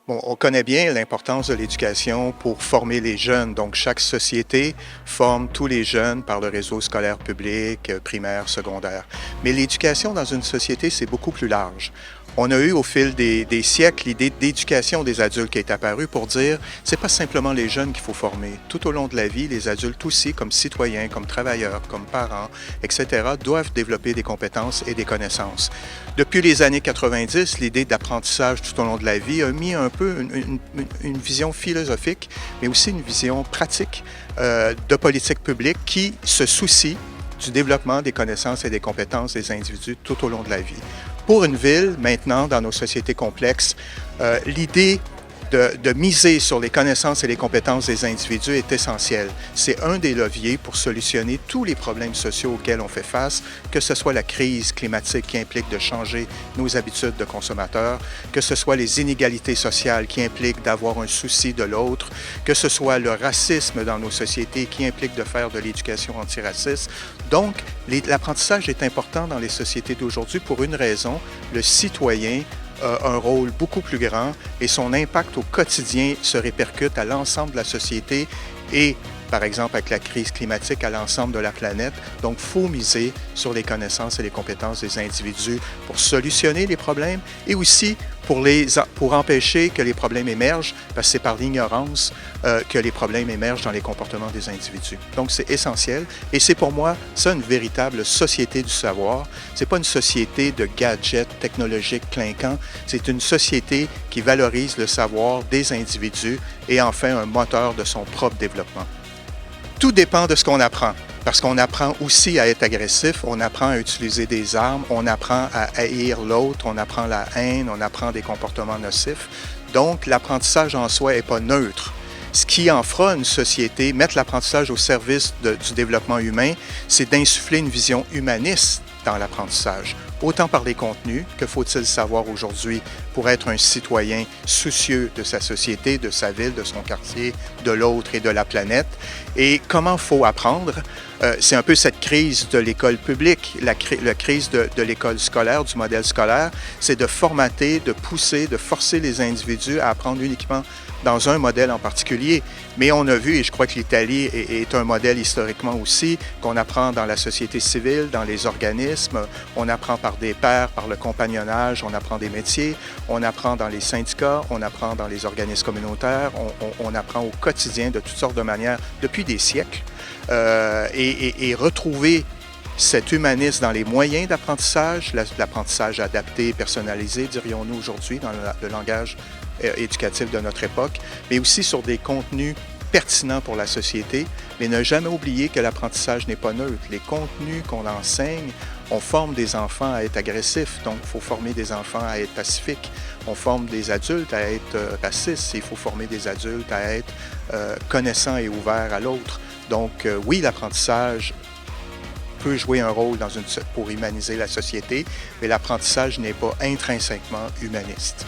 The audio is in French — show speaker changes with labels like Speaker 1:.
Speaker 1: Bon, on connaît bien l'importance de l'éducation pour former les jeunes. Donc, chaque société forme tous les jeunes par le réseau scolaire public, primaire, secondaire. Mais l'éducation dans une société, c'est beaucoup plus large. On a eu au fil des siècles l'idée d'éducation des adultes qui est apparue pour dire c'est pas simplement les jeunes qu'il faut former. Tout au long de la vie, les adultes aussi, comme citoyens, comme travailleurs, comme parents, etc., doivent développer des compétences et des connaissances. Depuis les années 90, l'idée d'apprentissage tout au long de la vie a mis un peu une vision philosophique, mais aussi une vision pratique de politique publique qui se soucie du développement des connaissances et des compétences des individus tout au long de la vie. Pour une ville, maintenant, dans nos sociétés complexes, l'idée de miser sur les connaissances et les compétences des individus est essentielle. C'est un des leviers pour solutionner tous les problèmes sociaux auxquels on fait face, que ce soit la crise climatique qui implique de changer nos habitudes de consommateurs, que ce soit les inégalités sociales qui impliquent d'avoir un souci de l'autre, que ce soit le racisme dans nos sociétés qui implique de faire de l'éducation antiraciste. Donc, l'apprentissage est important dans les sociétés d'aujourd'hui pour une raison, le citoyen a un rôle beaucoup plus grand et son impact au quotidien se répercute à l'ensemble de la société et, par exemple, avec la crise climatique, à l'ensemble de la planète. Donc, il faut miser sur les connaissances et les compétences des individus pour solutionner les problèmes et aussi pour empêcher que les problèmes émergent, parce que c'est par l'ignorance que les problèmes émergent dans les comportements des individus. Donc, c'est essentiel et c'est pour moi, ça, une véritable société du savoir. C'est pas une société de gadgets technologiques clinquants, c'est une société qui valorise le savoir des individus et en fait un moteur de son propre développement. Tout dépend de ce qu'on apprend. Parce qu'on apprend aussi à être agressif, on apprend à utiliser des armes, on apprend à haïr l'autre, on apprend la haine, on apprend des comportements nocifs. Donc, l'apprentissage en soi n'est pas neutre. Ce qui en fera une société, mettre l'apprentissage au service du développement humain, c'est d'insuffler une vision humaniste dans l'apprentissage. Autant par les contenus, que faut-il savoir aujourd'hui pour être un citoyen soucieux de sa société, de sa ville, de son quartier, de l'autre et de la planète, et comment il faut apprendre. C'est un peu cette crise de l'école publique, la crise de l'école scolaire, du modèle scolaire, c'est de formater, de pousser, de forcer les individus à apprendre uniquement dans un modèle en particulier. Mais on a vu, et je crois que l'Italie est un modèle historiquement aussi, qu'on apprend dans la société civile, dans les organismes, on apprend par des pairs, par le compagnonnage, on apprend des métiers, on apprend dans les syndicats, on apprend dans les organismes communautaires, on apprend au quotidien de toutes sortes de manières depuis des siècles. Et retrouver cet humanisme dans les moyens d'apprentissage, l'apprentissage adapté, personnalisé, dirions-nous aujourd'hui, dans le langage éducatif de notre époque, mais aussi sur des contenus pertinents pour la société, mais ne jamais oublier que l'apprentissage n'est pas neutre. Les contenus qu'on enseigne, on forme des enfants à être agressifs, donc il faut former des enfants à être pacifiques. On forme des adultes à être racistes, il faut former des adultes à être connaissants et ouverts à l'autre. Donc oui, l'apprentissage peut jouer un rôle pour humaniser la société, mais l'apprentissage n'est pas intrinsèquement humaniste.